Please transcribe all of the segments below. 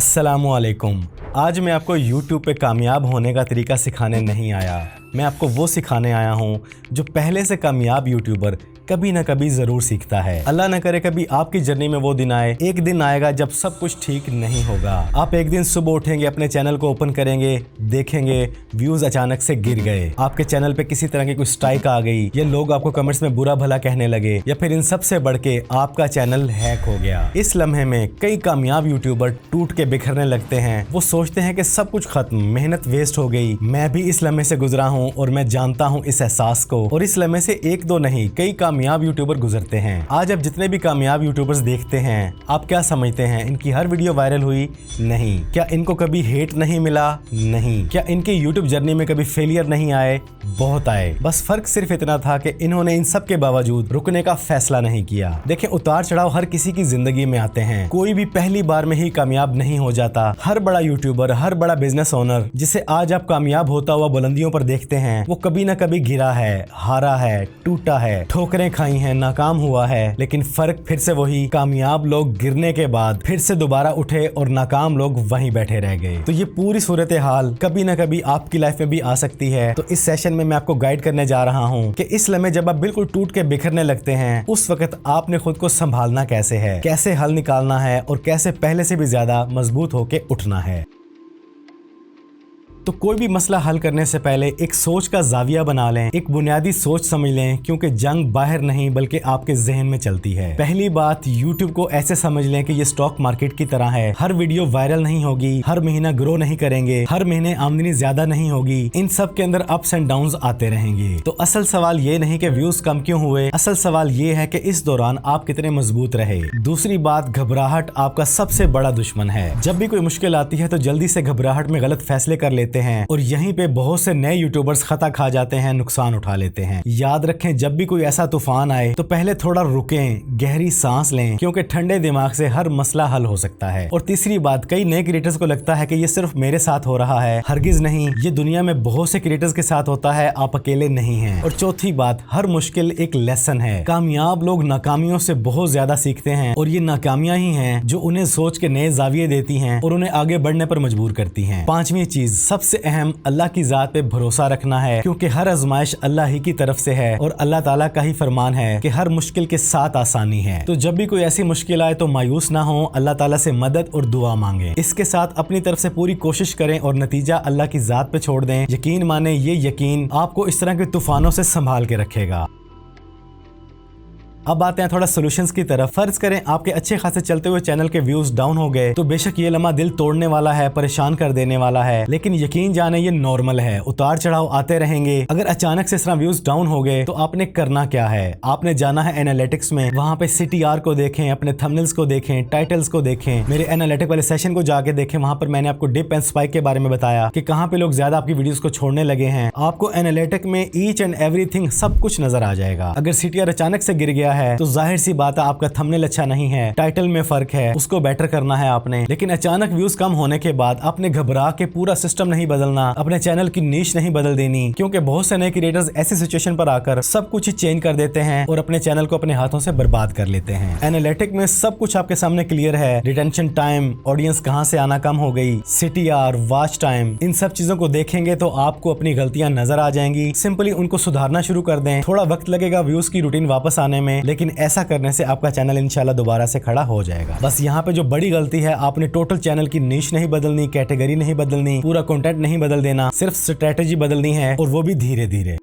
अस्सलामुअलैकुम। आज मैं आपको YouTube पे कामयाब होने का तरीका सिखाने नहीं आया, मैं आपको वो सिखाने आया हूँ जो पहले से कामयाब यूट्यूबर कभी ना कभी ज़रूर सीखता है। अल्लाह न करे कभी आपकी जर्नी में वो दिन आए, एक दिन आएगा जब सब कुछ ठीक नहीं होगा। आप एक दिन सुबह उठेंगे, अपने चैनल को ओपन करेंगे, देखेंगे व्यूज़ अचानक से गिर गए, आपके चैनल पे किसी तरह की कोई स्ट्राइक आ गई, या लोग आपको कमेंट्स में बुरा भला कहने लगे, या फिर इन सब से बढ़ के आपका चैनल हैक हो गया। इस लम्हे में कई कामयाब यूट्यूबर टूट के बिखरने लगते हैं। वो सोचते हैं कि सब कुछ खत्म, मेहनत वेस्ट हो गई। मैं भी इस लम्हे से गुजरा हूँ और मैं जानता हूँ इस एहसास को, और इस लम्हे से एक दो नहीं कई कामयाब यूट्यूबर गुजरते हैं। आज आप जितने भी कामयाब यूट्यूबर्स देखते हैं, आप क्या समझते हैं इनकी हर वीडियो वायरल हुई? नहीं। क्या इनको कभी हेट नहीं मिला? नहीं। क्या इनकी यूट्यूब जर्नी में कभी फेलियर नहीं आए? बहुत आए। बस फर्क सिर्फ इतना था कि इन्होंने इन सब के बावजूद रुकने का फैसला नहीं किया। देखें, उतार चढ़ाव हर किसी की जिंदगी में आते हैं, कोई भी पहली बार में ही कामयाब नहीं हो जाता। हर बड़ा यूट्यूबर, हर बड़ा बिजनेस ओनर जिसे आज आप कामयाब होता हुआ बुलंदियों पर देखते हैं, वो कभी ना कभी गिरा है, हारा है, टूटा है, ठोकरें खाई हैं, नाकाम हुआ है। लेकिन फर्क फिर से वही, कामयाब लोग गिरने के बाद फिर से दोबारा उठे और नाकाम लोग वहीं बैठे रह गए। तो ये पूरी सूरत हाल कभी ना कभी आपकी लाइफ में भी आ सकती है। तो इस सेशन में मैं आपको गाइड करने जा रहा हूँ कि इस लम्हे जब आप बिल्कुल टूट के बिखरने लगते हैं, उस वक्त आपने खुद को संभालना कैसे है, कैसे हल निकालना है, और कैसे पहले से भी ज्यादा मजबूत होके उठना है। तो कोई भी मसला हल करने से पहले एक सोच का जाविया बना लें, एक बुनियादी सोच समझ लें, क्योंकि जंग बाहर नहीं बल्कि आपके जहन में चलती है। पहली बात, YouTube को ऐसे समझ लें कि ये स्टॉक मार्केट की तरह है। हर वीडियो वायरल नहीं होगी, हर महीना ग्रो नहीं करेंगे, हर महीने आमदनी ज्यादा नहीं होगी। इन सब के अंदर अप्स एंड डाउन्स आते रहेंगे। तो असल सवाल ये नहीं कि व्यूज कम क्यों हुए, असल सवाल ये है कि इस दौरान आप कितने मजबूत रहे। दूसरी बात, घबराहट आपका सबसे बड़ा दुश्मन है। जब भी कोई मुश्किल आती है तो जल्दी से घबराहट में गलत फैसले कर लेते हैं, और यहीं पे बहुत से नए यूट्यूबर्स खता खा जाते हैं, नुकसान उठा लेते हैं। याद रखें, जब भी कोई ऐसा तूफान आए तो पहले थोड़ा रुकें, गहरी सांस लें, क्योंकि ठंडे दिमाग से हर मसला हल हो सकता है। और तीसरी बात, कई नए क्रिएटर्स को लगता है कि ये सिर्फ मेरे साथ हो रहा है, हरगिज नहीं, ये दुनिया में बहुत से क्रिएटर्स के साथ होता है, आप अकेले नहीं हैं। और चौथी बात, हर मुश्किल एक लेसन है। कामयाब लोग नाकामियों से बहुत ज्यादा सीखते हैं, और ये नाकामियां ही हैं जो उन्हें सोच के नए जाविये देती हैं और उन्हें आगे बढ़ने पर मजबूर करती हैं। पांचवी चीज, सबसे अहम, अल्लाह की जात पे भरोसा रखना है, क्योंकि हर आजमाइश अल्लाह ही की तरफ से है, और अल्लाह ताला का ही फरमान है कि हर मुश्किल के साथ आसानी है। तो जब भी कोई ऐसी मुश्किल आए तो मायूस ना हो, अल्लाह ताला से मदद और दुआ मांगे। इसके साथ अपनी तरफ से पूरी कोशिश करें और नतीजा अल्लाह की जात पे छोड़ दें। यकीन माने, ये यकीन आपको इस तरह के तूफानों से संभाल के रखेगा। अब आते हैं थोड़ा सॉल्यूशंस की तरफ। फर्ज करें आपके अच्छे खासे चलते हुए चैनल के व्यूज डाउन हो गए, तो बेशक ये लम्हा दिल तोड़ने वाला है, परेशान कर देने वाला है, लेकिन यकीन जाने ये नॉर्मल है। उतार चढ़ाव आते रहेंगे। अगर अचानक से इस तरह व्यूज डाउन हो गए तो आपने करना क्या है? आपने जाना है एनालिटिक्स में, वहां पे CTR को देखें, अपने थंबनेल्स को देखें, टाइटल्स को देखें, मेरे एनालिटिक वाले सेशन को जाके देखें। वहां पर मैंने आपको डिप एंड स्पाइक के बारे में बताया कि कहां पे लोग ज्यादा आपकी वीडियोस को छोड़ने लगे हैं। आपको एनालिटिक में ईच एंड एवरीथिंग सब कुछ नजर आ जाएगा। अगर CTR अचानक से गिर गया है तो जाहिर सी बात है आपका थंबनेल अच्छा नहीं है, टाइटल में फर्क है, उसको बेटर करना है आपने। लेकिन अचानक व्यूज कम होने के बाद आपने घबरा के पूरा सिस्टम नहीं बदलना, अपने चैनल की नीश नहीं बदल देनी, क्योंकि बहुत से नए क्रिएटर्स ऐसी सिचुएशन पर आकर सब कुछ ही चेंज कर देते हैं और अपने चैनल को अपने हाथों से बर्बाद कर लेते हैं। एनालिटिक में सब कुछ आपके सामने क्लियर है, रिटेंशन टाइम, ऑडियंस कहां से आना कम हो गई, CTR, वॉच टाइम, इन सब चीजों को देखेंगे तो आपको अपनी गलतियां नजर आ जाएंगी। सिंपली उनको सुधारना शुरू कर दें। थोड़ा वक्त लगेगा व्यूज की रूटीन वापस आने में, लेकिन ऐसा करने से आपका चैनल इंशाल्लाह दोबारा से खड़ा हो जाएगा। बस यहाँ पे जो बड़ी गलती है, आपने टोटल चैनल की नीश नहीं बदलनी, कैटेगरी नहीं बदलनी, पूरा कंटेंट नहीं बदल देना, सिर्फ स्ट्रेटेजी बदलनी है, और वो भी धीरे धीरे।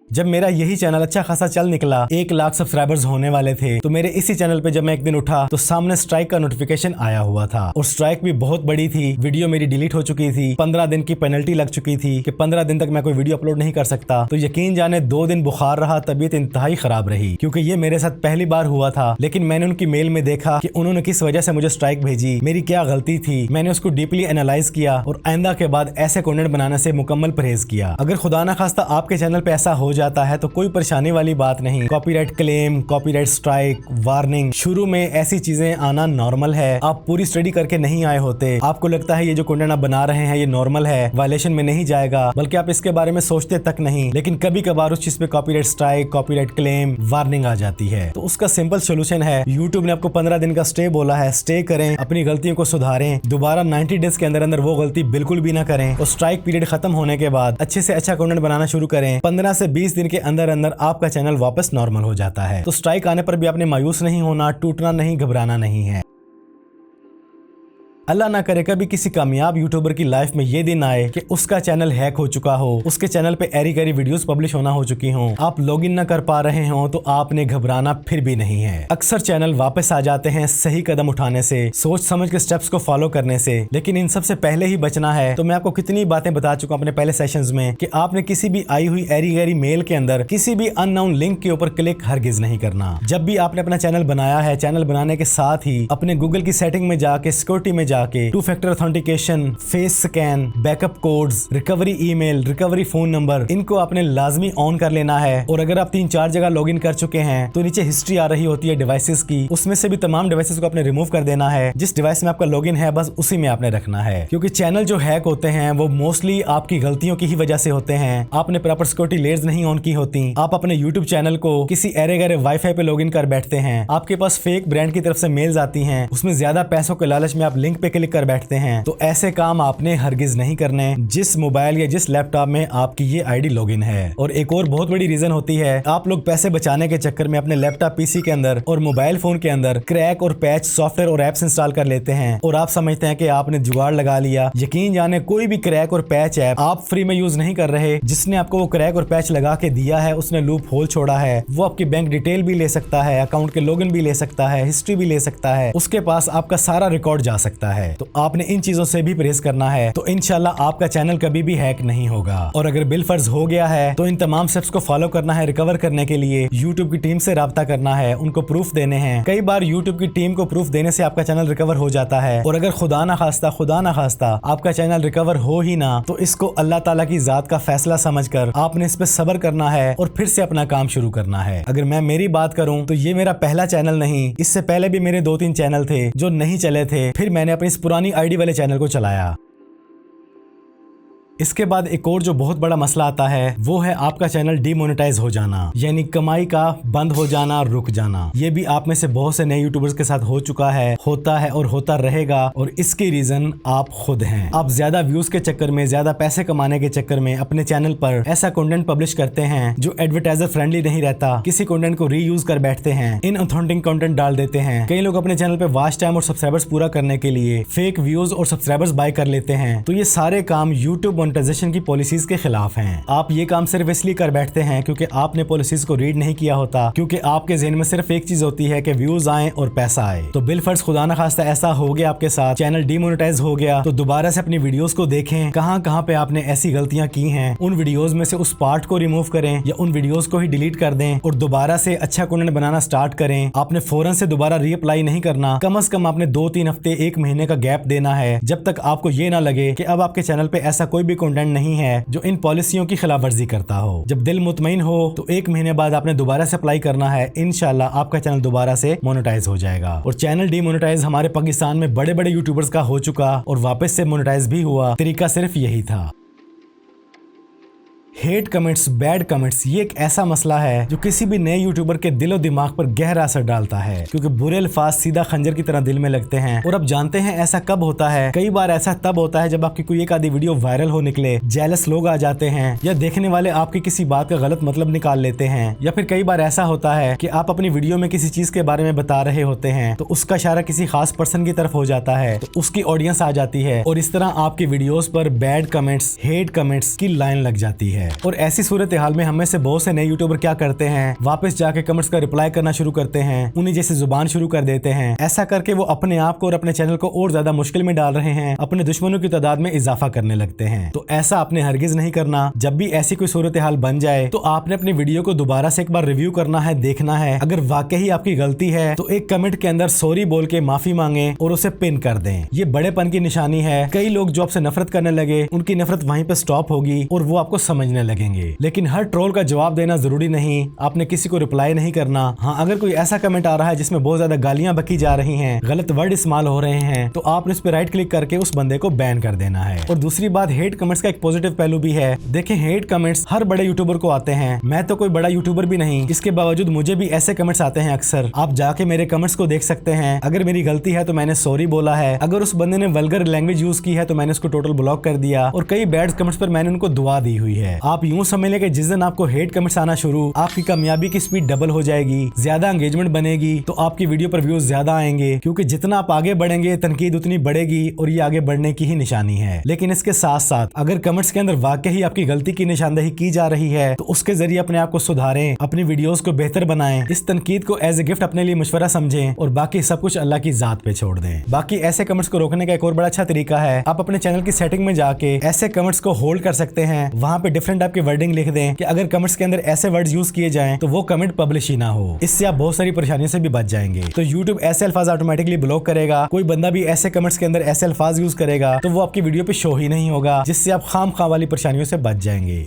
जब मेरा यही चैनल अच्छा खासा चल निकला, 1 लाख सब्सक्राइबर्स होने वाले थे, तो मेरे इसी चैनल पे जब मैं एक दिन उठा तो सामने स्ट्राइक का नोटिफिकेशन आया हुआ था, और स्ट्राइक भी बहुत बड़ी थी। वीडियो मेरी डिलीट हो चुकी थी, 15 दिन की पेनल्टी लग चुकी थी कि 15 दिन तक मैं कोई वीडियो अपलोड नहीं कर सकता। तो यकीन जाने 2 दिन बुखार रहा, तबीयत इंतहाई खराब रही, क्योंकि ये मेरे साथ पहली बार हुआ था। लेकिन मैंने उनकी मेल में देखा कि उन्होंने किस वजह से मुझे स्ट्राइक भेजी, मेरी क्या गलती थी। मैंने उसको डीपली एनालाइज किया और आइंदा के बाद ऐसे कंटेंट बनाने से मुकम्मल परहेज किया। अगर खुदा ना खास्ता आपके चैनल पे ऐसा हो जाता है तो कोई परेशानी वाली बात नहीं। Copyright claim, copyright strike, warning, शुरू में ऐसी चीजें आना नॉर्मल है। आप पूरी स्टडी करके नहीं आए होते, आपको लगता है ये जो कंटेंट आप बना रहे हैं ये नॉर्मल है, वायलेशन में नहीं जाएगा, बल्कि आप इसके बारे में सोचते तक नहीं। लेकिन कभी कभार उस चीज पे copyright strike, copyright claim, warning आ जाती है। तो उसका सिंपल सोल्यूशन है, यूट्यूब ने आपको 15 दिन का स्टे बोला है, स्टे करें, अपनी गलतियों को सुधारें, दोबारा 90 डेज के अंदर अंदर वो गलती बिल्कुल भी ना करें और स्ट्राइक पीरियड खत्म होने के बाद अच्छे से अच्छा कंटेंट बनाना शुरू करें। 15 से 20 दिन के अंदर अंदर आपका चैनल वापस नॉर्मल हो जाता है। तो स्ट्राइक आने पर भी आपने मायूस नहीं होना, टूटना नहीं, घबराना नहीं है। अल्लाह ना करे कभी किसी कामयाब यूट्यूबर की लाइफ में ये दिन आए कि उसका चैनल हैक हो चुका हो, उसके चैनल पे एरी गैरी वीडियोस पब्लिश होना हो चुकी हों, आप लॉगिन ना कर पा रहे हो, तो आपने घबराना फिर भी नहीं है। अक्सर चैनल वापस आ जाते हैं सही कदम उठाने से, सोच समझ के स्टेप्स को फॉलो करने से। लेकिन इन सबसे पहले ही बचना है। तो मैं आपको कितनी बातें बता चुका हूं अपने पहले सेशंस में कि आपने किसी भी आई हुई एरी गैरी मेल के अंदर किसी भी अननोन लिंक के ऊपर क्लिक हरगिज नहीं करना। जब भी आपने अपना चैनल बनाया है, चैनल बनाने के साथ ही अपने गूगल की सेटिंग में जाके, सिक्योरिटी में जाके 2 factor authentication, face scan, backup codes, recovery email, recovery phone number, इनको आपने लाजमी ऑन कर लेना है। और अगर आप 3-4 जगह लॉगिन कर चुके हैं तो नीचे हिस्ट्री आ रही होती है डिवाइसेस की, उसमें से भी तमाम डिवाइसेस को आपने रिमूव कर देना है। जिस डिवाइस में आपका लॉगिन है बस उसी में आपने रखना है, क्योंकि चैनल जो हैक होते हैं वो मोस्टली आपकी गलतियों की ही वजह से होते हैं। आपने प्रॉपर सिक्योरिटी लेयर्स नहीं ऑन की होती, आप अपने यूट्यूब चैनल को किसी एरे गैरे वाईफाई पे लॉगिन कर बैठते हैं, आपके पास फेक ब्रांड की तरफ से मेल्स आती हैं, उसमें ज्यादा पैसों के लालच में आप लिंक पे क्लिक कर बैठते हैं। तो ऐसे काम आपने हरगिज नहीं करने जिस मोबाइल या जिस लैपटॉप में आपकी ये आईडी लॉगिन है। और एक और बहुत बड़ी रीजन होती है, आप लोग पैसे बचाने के चक्कर में अपने लैपटॉप, पीसी के अंदर और मोबाइल फोन के अंदर क्रैक और पैच सॉफ्टवेयर और एप्स इंस्टॉल कर लेते हैं और आप समझते हैं कि आपने जुगाड़ लगा लिया। यकीन जाने कोई भी क्रैक और पैच ऐप आप फ्री में यूज नहीं कर रहे। जिसने आपको वो क्रैक और पैच लगा के दिया है उसने लूप होल छोड़ा है। वो आपकी बैंक डिटेल भी ले सकता है, अकाउंट के लॉगिन भी ले सकता है, हिस्ट्री भी ले सकता है, उसके पास आपका सारा रिकॉर्ड जा सकता है। तो आपने इन चीजों से भी परहेज करना है, तो इंशाल्लाह आपका चैनल कभी भी हैक नहीं होगा। और अगर बिल फर्ज हो गया है तो इन तमाम स्टेप्स को फॉलो करना है। रिकवर करने के लिए यूट्यूब की टीम से राब्ता करना है, उनको प्रूफ देने हैं। कई बार यूट्यूब की टीम को प्रूफ देने से आपका चैनल रिकवर हो जाता है। और अगर खुदा ना खास्ता आपका चैनल रिकवर हो ही ना, तो इसको अल्लाह ताला की जात का फैसला समझकर आपने इस पे सब्र करना है और फिर से अपना काम शुरू करना है। अगर मैं मेरी बात करूं तो ये मेरा पहला चैनल नहीं, इससे पहले भी मेरे 2-3 चैनल थे जो नहीं चले थे, फिर मैंने अपनी इस पुरानी आईडी वाले चैनल को चलाया। इसके बाद एक और जो बहुत बड़ा मसला आता है वो है आपका चैनल डीमोनेटाइज हो जाना, यानी कमाई का बंद हो जाना, रुक जाना। ये भी आप में से बहुत से नए यूट्यूबर्स के साथ हो चुका है, होता है और होता रहेगा। और इसके रीजन आप खुद हैं। आप ज्यादा व्यूज के चक्कर में, ज्यादा पैसे कमाने के चक्कर में अपने चैनल पर ऐसा कंटेंट पब्लिश करते हैं जो एडवर्टाइजर फ्रेंडली नहीं रहता। किसी कंटेंट को रीयूज कर बैठते हैं, इनऑथेंटिक कंटेंट डाल देते हैं। कई लोग अपने चैनल पे वॉच टाइम और सब्सक्राइबर्स पूरा करने के लिए फेक व्यूज और सब्सक्राइबर्स बाय कर लेते हैं। तो ये सारे काम यूट्यूब मोनेटाइजेशन की पॉलिसीज के खिलाफ हैं। आप ये काम सिर्फ इसलिए कर बैठते हैं क्योंकि आपने पॉलिसीज को रीड नहीं किया होता, क्योंकि आपके ज़हन में सिर्फ एक चीज होती है कि व्यूज आए और पैसा आए। तो बिल फर्ज खुदा ना खास्ता ऐसा हो गया आपके साथ, चैनल डीमोनेटाइज हो गया, तो दोबारा से अपनी वीडियोस को देखें, कहां पे आपने ऐसी गलतियां की हैं। उन वीडियोस में से उस पार्ट को रिमूव करें या उन वीडियोस को ही डिलीट कर दें और दोबारा से अच्छा कंटेंट बनाना स्टार्ट करें। आपने फौरन से दोबारा रीअप्लाई नहीं करना, कम से कम आपने 2-3 हफ्ते, 1 महीने का गैप देना है, जब तक आपको ये ना लगे कि अब आपके चैनल पे ऐसा कोई भी कंटेंट नहीं है जो इन पॉलिसियों की खिलाफ वर्जी करता हो। जब दिल मुतमईन हो तो 1 महीने बाद आपने दोबारा से अप्लाई करना है। इंशाल्लाह आपका चैनल दोबारा से मोनेटाइज हो जाएगा। और चैनल डीमोनेटाइज हमारे पाकिस्तान में बड़े बड़े यूट्यूबर्स का हो चुका और वापस से मोनेटाइज भी हुआ। तरीका सिर्फ यही था। हेट कमेंट्स, बैड कमेंट्स, ये एक ऐसा मसला है जो किसी भी नए यूट्यूबर के दिलो दिमाग पर गहरा असर डालता है, क्योंकि बुरे अल्फाज सीधा खंजर की तरह दिल में लगते हैं। और अब जानते हैं ऐसा कब होता है? कई बार ऐसा तब होता है जब आपकी कोई एक आधी वीडियो वायरल हो निकले, जेलस लोग आ जाते हैं, या देखने वाले आपकी किसी बात का गलत मतलब निकाल लेते हैं। या फिर कई बार ऐसा होता है कि आप अपनी वीडियो में किसी चीज के बारे में बता रहे होते हैं तो उसका इशारा किसी खास पर्सन की तरफ हो जाता है, तो उसकी ऑडियंस आ जाती है और इस तरह आपकी वीडियोस पर बैड कमेंट्स, हेट कमेंट्स की लाइन लग जाती है। और ऐसी सूरत हाल में हमें से बहुत से नए यूट्यूबर क्या करते हैं, वापस जाके कमेंट्स का रिप्लाई करना शुरू करते हैं, उन्हीं जैसे जुबान शुरू कर देते हैं। ऐसा करके वो अपने आप को और अपने चैनल को और ज्यादा मुश्किल में डाल रहे हैं, अपने दुश्मनों की तादाद में इजाफा करने लगते हैं। तो ऐसा आपने हरगिज नहीं करना। जब भी ऐसी कोई सूरत हाल बन जाए तो आपने अपनी वीडियो को दोबारा से एक बार रिव्यू करना है, देखना है अगर वाकई आपकी गलती है तो एक कमेंट के अंदर सॉरी बोल के माफी मांगे और उसे पिन कर दें। ये बड़ेपन की निशानी है। कई लोग जो आपसे नफरत करने लगे उनकी नफरत वहीं पे स्टॉप होगी और वो आपको समझने समझने लगेंगे। लेकिन हर ट्रोल का जवाब देना जरूरी नहीं, आपने किसी को रिप्लाई नहीं करना। हाँ, अगर कोई ऐसा कमेंट आ रहा है जिसमें बहुत ज्यादा गालियां बकी जा रही हैं, गलत वर्ड इस्तेमाल हो रहे हैं, तो आपने उस पर राइट क्लिक करके उस बंदे को बैन कर देना है। और दूसरी बात, हेट कमेंट्स का एक पॉजिटिव पहलू भी है। देखें, हेट कमेंट्स हर बड़े यूट्यूबर को आते हैं। मैं तो कोई बड़ा यूट्यूबर भी नहीं, इसके बावजूद मुझे भी ऐसे कमेंट्स आते हैं अक्सर। आप जाके मेरे कमेंट्स को देख सकते हैं। अगर मेरी गलती है तो मैंने सॉरी बोला है, अगर उस बंदे ने वल्गर लैंग्वेज यूज की है तो मैंने उसको टोटल ब्लॉक कर दिया, और कई बैड कमेंट्स पर मैंने उनको दुआ दी हुई है। आप यूं समझ लें कि जिस दिन आपको हेट कमेंट्स आना शुरू, आपकी कामयाबी की स्पीड डबल हो जाएगी, ज्यादा एंगेजमेंट बनेगी, तो आपकी वीडियो पर व्यूज ज्यादा आएंगे, क्योंकि जितना आप आगे बढ़ेंगे तनकीद उतनी बढ़ेगी, और ये आगे बढ़ने की ही निशानी है। लेकिन इसके साथ साथ अगर कमेंट्स के अंदर वाकई ही आपकी गलती की निशानदेही की जा रही है तो उसके जरिए अपने आप को सुधारें, अपनी वीडियोस को बेहतर बनाएं, इस तनकीद को एज ए गिफ्ट अपने लिए मशवरा समझें, और बाकी सब कुछ अल्लाह की जात पे छोड़ दें। बाकी ऐसे कमेंट्स को रोकने का एक और बड़ा अच्छा तरीका है, आप अपने चैनल की सेटिंग में जाके ऐसे कमेंट्स को होल्ड कर सकते हैं। वहां पे डिफरेंट टाइप के वर्डिंग लिख दें कि अगर कमेंट्स के अंदर ऐसे वर्ड्स यूज किए जाएं तो वो कमेंट पब्लिश ही ना हो। इससे आप बहुत सारी परेशानियों से भी बच जाएंगे। तो यूट्यूब ऐसे अल्फाज ऑटोमेटिकली ब्लॉक करेगा। कोई बंदा भी ऐसे कमेंट्स के अंदर ऐसे अल्फाज यूज करेगा तो वो आपकी वीडियो पे शो ही नहीं होगा, जिससे आप खामखा वाली परेशानियों से बच जाएंगे।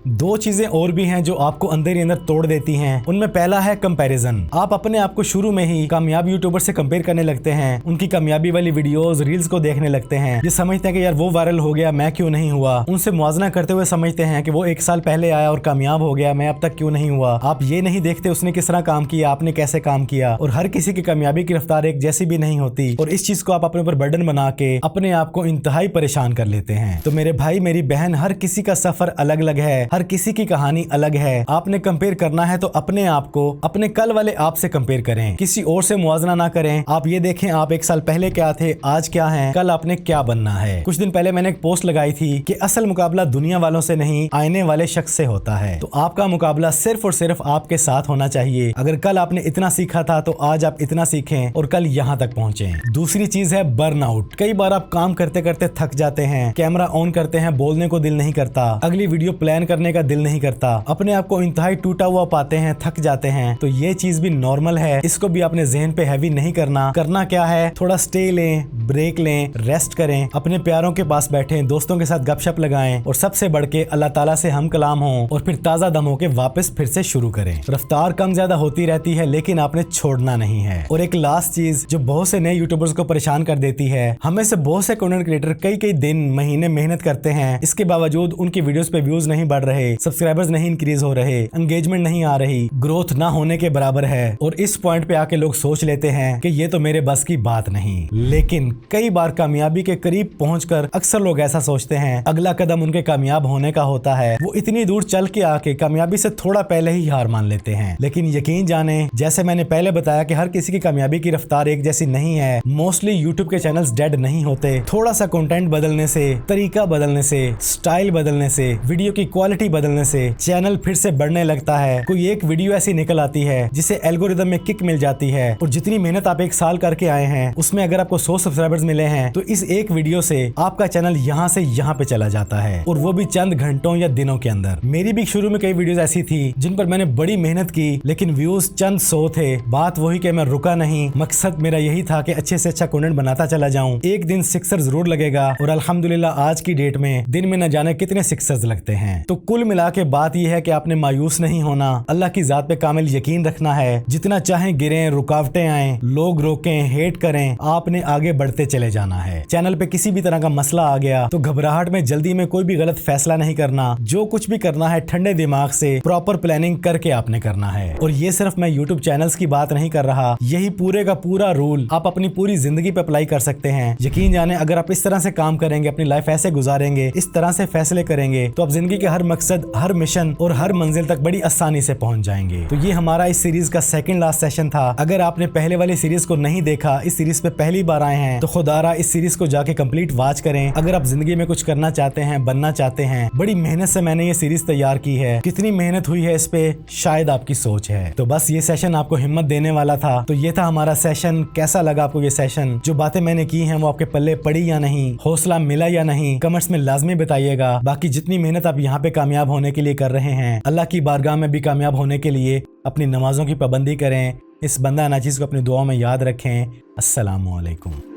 दो चीजें और भी हैं जो आपको अंदर ही अंदर तोड़ देती हैं। उनमें पहला है कंपैरिजन। आप अपने आप को शुरू में ही कामयाब यूट्यूबर से कंपेयर करने लगते हैं, उनकी कामयाबी वाली वीडियोस, रील्स को देखने लगते हैं। ये समझते हैं कि यार वो वायरल हो गया, मैं क्यों नहीं हुआ। उनसे मुआवजा करते हुए समझते हैं कि वो 1 साल पहले आया और कामयाब हो गया, मैं अब तक क्यों नहीं हुआ। आप ये नहीं देखते उसने किस तरह काम किया, आपने कैसे काम किया। और हर किसी की कामयाबी की रफ्तार एक जैसी भी नहीं होती, और इस चीज को आप अपने ऊपर बर्डन बना के अपने आप को इंतहाई परेशान कर लेते हैं। तो मेरे भाई मेरी बहन, हर किसी का सफर अलग अलग है, हर किसी की कहानी अलग है। आपने कंपेयर करना है तो अपने आप को अपने कल वाले आप से कंपेयर करें, किसी और से मुआवजा ना करें। आप ये देखें आप 1 साल पहले क्या थे, आज क्या हैं, कल आपने क्या बनना है। कुछ दिन पहले मैंने एक पोस्ट लगाई थी कि असल मुकाबला दुनिया वालों से नहीं, आईने वाले शख्स से होता है। तो आपका मुकाबला सिर्फ और सिर्फ आपके साथ होना चाहिए। अगर कल आपने इतना सीखा था तो आज आप इतना सीखें और कल यहाँ तक पहुंचे। दूसरी चीज है बर्नआउट। कई बार आप काम करते करते थक जाते हैं, कैमरा ऑन करते हैं, बोलने को दिल नहीं करता, अगली वीडियो प्लान करने का दिल नहीं करता, अपने आप को इंतहाई टूटा हुआ पाते हैं, थक जाते हैं। तो ये चीज भी नॉर्मल है, इसको भी अपने जहन पे हैवी नहीं करना। करना क्या है, थोड़ा स्टे लें, ब्रेक लें, रेस्ट करें, अपने प्यारों के पास बैठें, दोस्तों के साथ गपशप लगाएं, और सबसे बढ़ के अल्लाह ताला से हम कलाम हों, और फिर ताजा दम होके वापस फिर से शुरू करें। रफ्तार कम ज्यादा होती रहती है लेकिन आपने छोड़ना नहीं है। और एक लास्ट चीज जो बहुत से नए यूट्यूबर्स को परेशान कर देती है, हमें से बहुत से कंटेंट क्रिएटर कई दिन महीने मेहनत करते हैं, इसके बावजूद उनकी वीडियोस पे व्यूज नहीं बढ़ रहे, सब्सक्राइबर्स नहीं इंक्रीज हो रहे, एंगेजमेंट नहीं आ रही, ग्रोथ ना होने के बराबर है। और इस पॉइंट पे आके लोग सोच लेते हैं कि ये तो मेरे बस की बात नहीं। लेकिन कई बार कामयाबी के करीब पहुंचकर अक्सर लोग ऐसा सोचते हैं, अगला कदम उनके कामयाब होने का होता है। वो इतनी दूर चल के आके कामयाबी से थोड़ा पहले ही हार मान लेते हैं। लेकिन यकीन जाने, जैसे मैंने पहले बताया कि हर किसी की कामयाबी की रफ्तार एक जैसी नहीं है। मोस्टली यूट्यूब के चैनल्स डेड नहीं होते। थोड़ा सा कंटेंट बदलने से, तरीका बदलने से, स्टाइल बदलने से, वीडियो की क्वालिटी बदलने से चैनल फिर से बढ़ने लगता है। कोई एक वीडियो ऐसी निकल आती है जिसे एल्गोरिदम में किक मिल जाती है, और जितनी मेहनत आप 1 साल करके आए हैं उसमें अगर आपको 100 सब्सक्राइबर्स मिले हैं तो इस एक वीडियो से आपका चैनल यहाँ से यहाँ पे चला जाता है, और वो भी चंद घंटों या दिनों के अंदर। मेरी भी शुरू में कई वीडियोस ऐसी थी जिन पर मैंने बड़ी मेहनत की लेकिन व्यूज चंद 100 थे। बात वही कि मैं रुका नहीं, मकसद मेरा यही था कि अच्छे से अच्छा कंटेंट बनाता चला जाऊं। एक दिन सिक्सर जरूर लगेगा, और अल्हम्दुलिल्लाह आज की डेट में दिन में न जाने कितने सिक्सर्स लगते हैं। तो कुल मिला के बात यह है कि आपने मायूस नहीं होना, अल्लाह की जात पे कामिल यकीन रखना है। जितना चाहें गिरें, रुकावटें आए, लोग रोकें, हेट करें, आपने आगे बढ़ते चले जाना है। चैनल पे किसी भी तरह का मसला आ गया तो घबराहट में जल्दी में कोई भी गलत फैसला नहीं करना। जो कुछ भी करना है ठंडे दिमाग से प्रॉपर प्लानिंग करके आपने करना है। और ये सिर्फ मैं यूट्यूब चैनल्स की बात नहीं कर रहा, यही पूरे का पूरा रूल आप अपनी पूरी जिंदगी पे अप्लाई कर सकते हैं। यकीन जाने अगर आप इस तरह से काम करेंगे, अपनी लाइफ ऐसे गुजारेंगे, इस तरह से फैसले करेंगे, तो आप जिंदगी के हर मकसद, हर मिशन और हर मंजिल तक बड़ी आसानी से पहुंच जाएंगे। तो ये हमारा इस सीरीज का सेकंड लास्ट सेशन था। अगर आपने पहले वाली सीरीज को नहीं देखा, इस सीरीज पे पहली बार आए हैं, तो खुदारा इस सीरीज को जाके कंप्लीट वॉच करें। अगर आप जिंदगी में कुछ करना चाहते हैं, बनना चाहते हैं, बड़ी मेहनत से मैंने ये सीरीज तैयार की है। कितनी मेहनत हुई है इस पे शायद आपकी सोच है। तो बस ये सेशन आपको हिम्मत देने वाला था। तो ये था हमारा सेशन। कैसा लगा आपको ये सेशन? जो बातें मैंने की हैं वो आपके पल्ले पड़ी या नहीं, हौसला मिला या नहीं, कमेंट्स में लाजमी बताइएगा। बाकी जितनी मेहनत आप यहाँ पे कामयाब होने के लिए कर रहे हैं, अल्लाह की बारगाह में भी कामयाब होने के लिए अपनी नमाजों की पाबंदी करें। इस बंदा नाचीज़ को अपनी दुआओं में याद रखें। अस्सलामु अलैकुम।